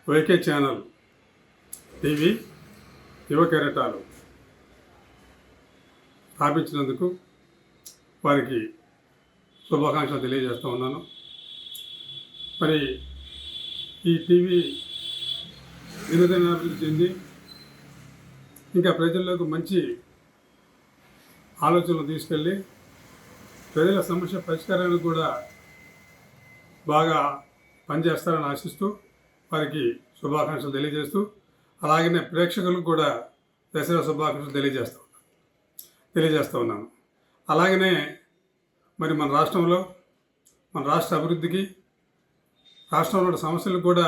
YK channel TV యువ కెరటాలు స్థాపించినందుకు వారికి శుభాకాంక్షలు తెలియజేస్తూ ఉన్నాను. మరి ఈ టీవీ దినదిన అభివృద్ధి చెంది ఇంకా ప్రజల్లోకి మంచి ఆలోచనలు తీసుకెళ్ళి ప్రజల సమస్య పరిష్కారానికి కూడా బాగా పనిచేస్తారని ఆశిస్తూ వారికి శుభాకాంక్షలు తెలియజేస్తూ, అలాగనే ప్రేక్షకులకు కూడా దసరా శుభాకాంక్షలు తెలియజేస్తూ ఉన్నాను. అలాగనే మరి మన రాష్ట్రంలో మన రాష్ట్ర అభివృద్ధికి, రాష్ట్రంలో సమస్యలకు కూడా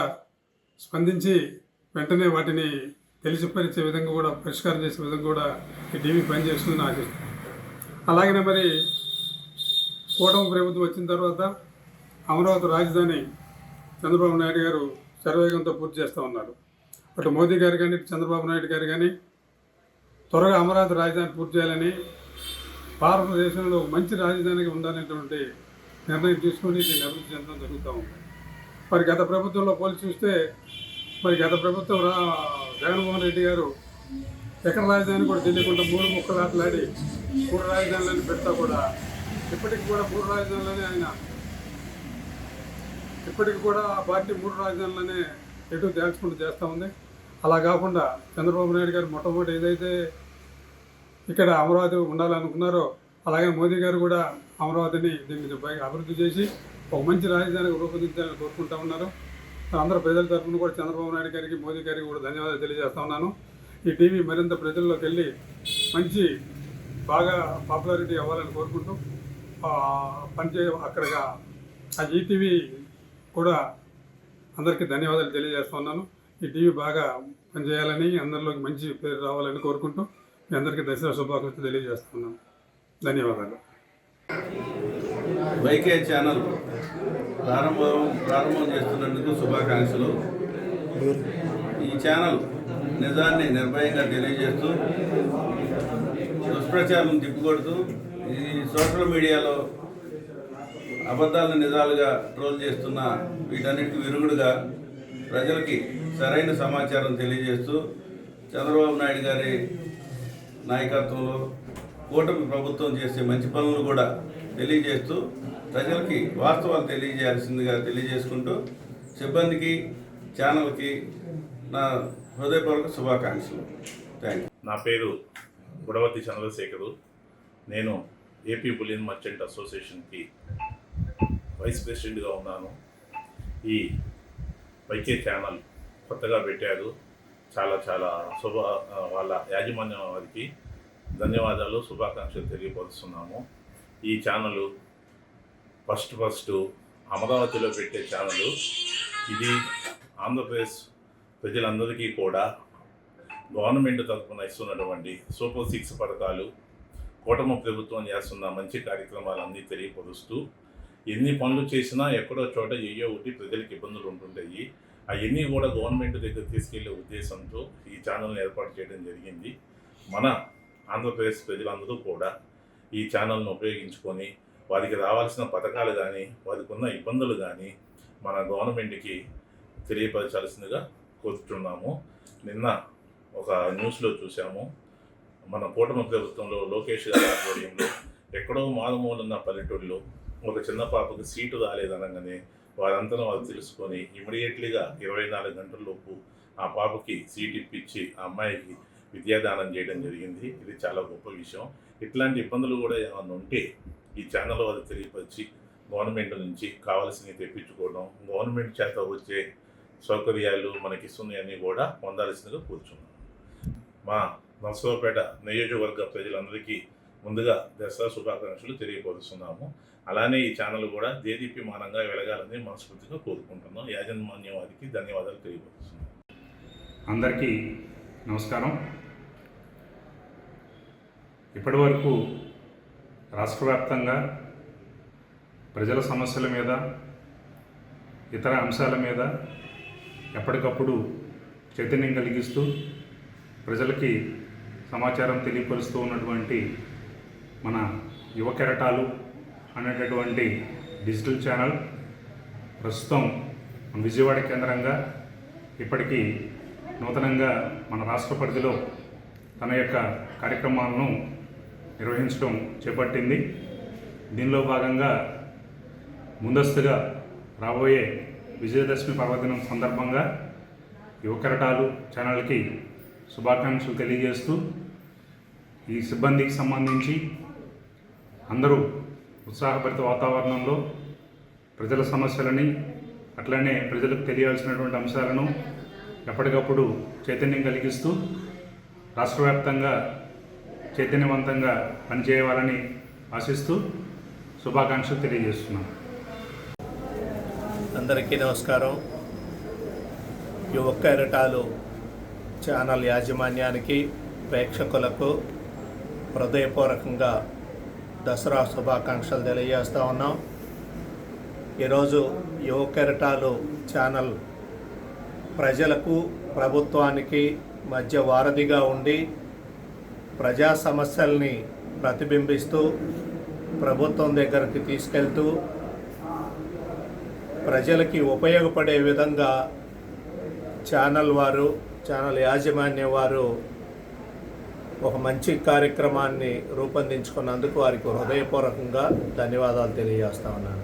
స్పందించి వెంటనే వాటిని తెలిసిపరిచే విధంగా కూడా పరిష్కారం చేసే విధంగా కూడా ఈ టీవీ పనిచేస్తుందని ఆశిస్తున్నాను. అలాగనే మరి కూటమి ప్రభుత్వం వచ్చిన తర్వాత అమరావతి రాజధాని చంద్రబాబు నాయుడు గారు శరవేగంతో పూర్తి చేస్తూ ఉన్నారు. అటు మోదీ గారు కానీ చంద్రబాబు నాయుడు గారు కానీ త్వరగా అమరావతి రాజధాని పూర్తి చేయాలని, భారతదేశంలో మంచి రాజధానిగా ఉండాలనేటువంటి నిర్ణయం తీసుకొని దీన్ని అభివృద్ధి చెందడం జరుగుతూ ఉంది. మరి గత ప్రభుత్వంలో పోల్చి చూస్తే గత ప్రభుత్వం జగన్మోహన్ రెడ్డి గారు ఎక్కడ రాజధాని కూడా తెలియకుండా 3 ముక్కలు ఆటలాడి 3 రాజధానులని పెడతా కూడా ఇప్పటికి కూడా 3 రాజధానులని ఆయన ఇప్పటికి కూడా ఆ పార్టీ 3 రాజధానులనే ఎటు తేల్చుకుంటూ చేస్తూ ఉంది. అలా కాకుండా చంద్రబాబు నాయుడు గారు మొట్టమొదటి ఏదైతే ఇక్కడ అమరావతి ఉండాలనుకున్నారో అలాగే మోదీ గారు కూడా అమరావతిని దీన్ని పైగా అభివృద్ధి చేసి ఒక మంచి రాజధానికి రూపొందించాలని కోరుకుంటూ ఉన్నారు. అందరూ ప్రజల తరఫున కూడా చంద్రబాబు నాయుడు గారికి మోదీ గారికి కూడా ధన్యవాదాలు తెలియజేస్తూ ఉన్నాను. ఈ టీవీ మరింత ప్రజల్లోకి వెళ్ళి మంచి బాగా పాపులారిటీ అవ్వాలని కోరుకుంటూ అక్కడగా ఆ ఈటీవీ కూడా అందరికీ ధన్యవాదాలు తెలియజేస్తున్నాను. ఈ టీవీ బాగా పనిచేయాలని, అందరిలోకి మంచి పేరు రావాలని కోరుకుంటూ మీ అందరికీ దసరా శుభాకాంక్షలు తెలియజేస్తున్నాను. ధన్యవాదాలు. వైకే ఛానల్ ప్రారంభం చేస్తున్నందుకు శుభాకాంక్షలు. ఈ ఛానల్ నిజాన్ని నిర్భయంగా తెలియజేస్తూ, దుష్ప్రచారం తిప్పికొడుతూ, ఈ సోషల్ మీడియాలో అబద్ధాలను నిజాలుగా ట్రోల్ చేస్తున్న వీటన్నిటికి విరుగుడుగా ప్రజలకి సరైన సమాచారం తెలియజేస్తూ, చంద్రబాబు నాయుడు గారి నాయకత్వంలో కూటమి ప్రభుత్వం చేసే మంచి పనులను కూడా తెలియజేస్తూ ప్రజలకి వాస్తవాలు తెలియజేయాల్సిందిగా తెలియజేసుకుంటూ, సిబ్బందికి ఛానల్కి నా హృదయపూర్వక శుభాకాంక్షలు. Thank you. నా పేరు గుడవతి చంద్రశేఖరు. నేను ఏపీ బులియన్ మర్చెంట్ అసోసియేషన్కి వైస్ ప్రెసిడెంట్గా ఉన్నాను. ఈ వైకే ఛానల్ కొత్తగా పెట్టారు. చాలా వాళ్ళ యాజమాన్యం వారికి ధన్యవాదాలు, శుభాకాంక్షలు తెలియపరుస్తున్నాము. ఈ ఛానల్ ఫస్ట్ అమరావతిలో పెట్టే ఛానల్. ఇది ఆంధ్రప్రదేశ్ ప్రజలందరికీ కూడా గవర్నమెంట్ తరఫున ఇస్తున్నటువంటి సూపర్ 6 పథకాలు, కూటమి ప్రభుత్వం చేస్తున్న మంచి కార్యక్రమాలన్నీ తెలియపరుస్తూ, ఎన్ని పనులు చేసినా ఎక్కడో చోట ఒకటి ప్రజలకు ఇబ్బందులు ఉంటుంటాయి. అవన్నీ కూడా గవర్నమెంట్ దగ్గర తీసుకెళ్లే ఉద్దేశంతో ఈ ఛానల్ని ఏర్పాటు చేయడం జరిగింది. మన ఆంధ్రప్రదేశ్ ప్రజలందరూ కూడా ఈ ఛానల్ను ఉపయోగించుకొని వారికి రావాల్సిన పథకాలు కానీ, వారికి ఉన్న ఇబ్బందులు కానీ మన గవర్నమెంట్కి తెలియపరచాల్సిందిగా కోరుతున్నాము. నిన్న ఒక న్యూస్లో చూసాము, మన కూటమి ప్రభుత్వంలో లోకేష్ గారి ఆధ్వర్యంలో ఎక్కడో మారుమూలన్న పల్లెటూరులో ఒక చిన్న పాపకు సీటు రాలేదనగానే వారు తెలుసుకొని ఇమీడియట్లీగా 24 గంటలలోపు ఆ పాపకి సీట్ ఇప్పించి ఆ అమ్మాయికి విద్యాదానం చేయడం జరిగింది. ఇది చాలా గొప్ప విషయం. ఇట్లాంటి ఇబ్బందులు కూడా ఏమైనా ఉంటే ఈ ఛానల్ వారు తెలియపరిచి గవర్నమెంట్ నుంచి కావాల్సినవి తెప్పించుకోవడం, గవర్నమెంట్ చేత వచ్చే సౌకర్యాలు మనకి ఇస్తున్నాయన్నీ కూడా పొందాల్సిందిగా కూర్చున్నాం. మా నర్సరావుపేట నియోజకవర్గ ప్రజలందరికీ ముందుగా దసరా శుభాకాంక్షలు తెలియపరుస్తున్నాము. అలానే ఈ ఛానల్ కూడా దేదీప్యమానంగా వెలగాలని మనస్ఫూర్తిగా కోరుకుంటున్నాం. యాజమాన్యం వారికి ధన్యవాదాలు తెలియపరుస్తున్నాం. అందరికీ నమస్కారం. ఇప్పటి వరకు రాష్ట్ర వ్యాప్తంగా ప్రజల సమస్యల మీద, ఇతర అంశాల మీద ఎప్పటికప్పుడు చైతన్యం కలిగిస్తూ ప్రజలకి సమాచారం తెలియపరుస్తూ ఉన్నటువంటి మన యువ కెరటాలు అనేటటువంటి డిజిటల్ ఛానల్ ప్రస్తుతం విజయవాడ కేంద్రంగా ఇప్పటికీ నూతనంగా మన రాష్ట్ర పరిధిలో తన యొక్క కార్యక్రమాలను నిర్వహించడం చేపట్టింది. దీనిలో భాగంగా ముందస్తుగా రాబోయే విజయదశమి పర్వదినం సందర్భంగా యువ కెరటాలు ఛానల్కి శుభాకాంక్షలు తెలియజేస్తూ ఈ సిబ్బందికి సంబంధించి అందరూ ఉత్సాహభరిత వాతావరణంలో ప్రజల సమస్యలని అట్లనే ప్రజలకు తెలియాల్సినటువంటి అంశాలను ఎప్పటికప్పుడు చైతన్యం కలిగిస్తూ రాష్ట్ర వ్యాప్తంగా చైతన్యవంతంగా పనిచేయవాలని ఆశిస్తూ శుభాకాంక్షలు తెలియజేస్తున్నాను. అందరికీ నమస్కారం. యువ కెరటాలు ఛానల్ యాజమాన్యానికి, ప్రేక్షకులకు హృదయపూర్వకంగా దసరా శుభాకాంక్షలు తెలియజేస్తూ ఉన్నాం. ఈరోజు యువ కెరటాలు ఛానల్ ప్రజలకు, ప్రభుత్వానికి మధ్య వారధిగా ఉండి ప్రజా సమస్యల్ని ప్రతిబింబిస్తూ ప్రభుత్వం దగ్గరికి తీసుకెళ్తూ ప్రజలకి ఉపయోగపడే విధంగా ఛానల్ యాజమాన్యం వారు ఒక మంచి కార్యక్రమాన్ని రూపొందించుకున్నందుకు వారికి హృదయపూర్వకంగా ధన్యవాదాలు తెలియజేస్తా ఉన్నాను.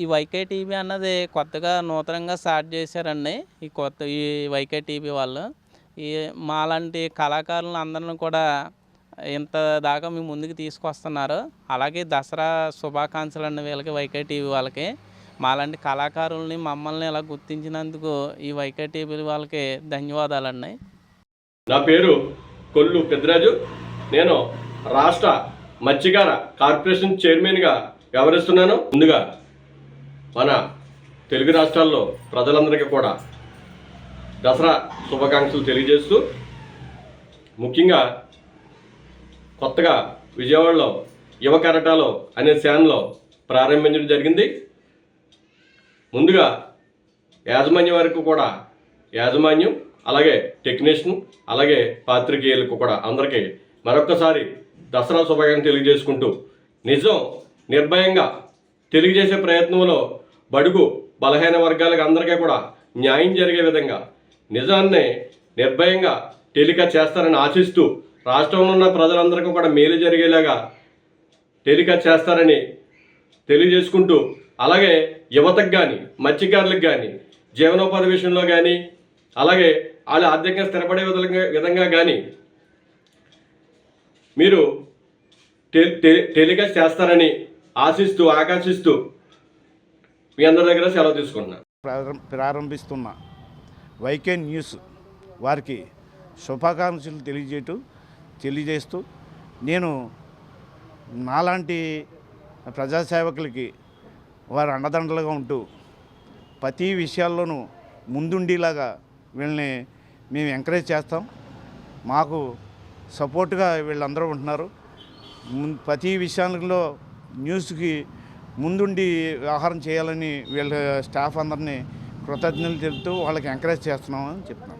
ఈ వైకే టీవీ అన్నది కొత్తగా నూతనంగా స్టార్ట్ చేశారండి. ఈ వైకే టీవీ వాళ్ళు మాలాంటి కళాకారులను అందరిని కూడా ఇంత దాకా మీ ముందుకు తీసుకొస్తున్నారు. అలాగే దసరా శుభాకాంక్షలు అండి వీళ్ళకి, వైకే టీవీ వాళ్ళకి. మాలాంటి కళాకారుల్ని మమ్మల్ని ఇలా గుర్తించినందుకు ఈ వైకే టీవీ వాళ్ళకి ధన్యవాదాలండి. నా పేరు కొల్లు పెద్దిరాజు. నేను రాష్ట్ర మత్స్యకార కార్పొరేషన్ చైర్మన్గా వ్యవహరిస్తున్నాను. ముందుగా మన తెలుగు రాష్ట్రాల్లో ప్రజలందరికీ కూడా దసరా శుభాకాంక్షలు తెలియజేస్తూ, ముఖ్యంగా కొత్తగా విజయవాడలో యువ కెరటాలు అనే ఛానల్ ప్రారంభించడం జరిగింది. ముందుగా యాజమాన్యం వరకు కూడా, యాజమాన్యం అలాగే టెక్నీషియన్ అలాగే పాత్రికేయులకు కూడా అందరికీ మరొక్కసారి దసరా శుభాకాంక్షలు తెలియజేసుకుంటూ, నిజం నిర్భయంగా తెలియజేసే ప్రయత్నంలో బడుగు బలహీన వర్గాలకు అందరికీ కూడా న్యాయం జరిగే విధంగా నిజాన్ని నిర్భయంగా టెలికాస్ట్ చేస్తారని ఆశిస్తూ, రాష్ట్రంలో ఉన్న ప్రజలందరికీ కూడా మేలు జరిగేలాగా టెలికాస్ట్ చేస్తారని తెలియజేసుకుంటూ, అలాగే యువతకు కానీ మత్స్యకారులకు కానీ జీవనోపాధి విషయంలో కానీ అలాగే వాళ్ళు ఆర్థికంగా స్థిరపడే విధంగా కానీ మీరు టెలికాస్ట్ చేస్తారని ఆశిస్తూ ఆకాంక్షిస్తూ మీ అందరి దగ్గర సెలవు తీసుకుంటున్నా. ప్రారంభిస్తున్న వైకే న్యూస్ వారికి శుభాకాంక్షలు తెలియజేస్తూ, నేను నాలాంటి ప్రజాసేవకులకి వారు అండదండలుగా ఉంటూ ప్రతి విషయాల్లోనూ ముందుండేలాగా వీళ్ళని మేము ఎంకరేజ్ చేస్తాం. మాకు సపోర్ట్గా వీళ్ళందరూ ఉంటున్నారు. ప్రతి విషయాల్లో న్యూస్కి ముందుండి వ్యవహారం చేయాలని వీళ్ళ స్టాఫ్ అందరినీ కృతజ్ఞతలు తెలుపుతూ వాళ్ళకి ఎంకరేజ్ చేస్తున్నామని చెప్తున్నాం.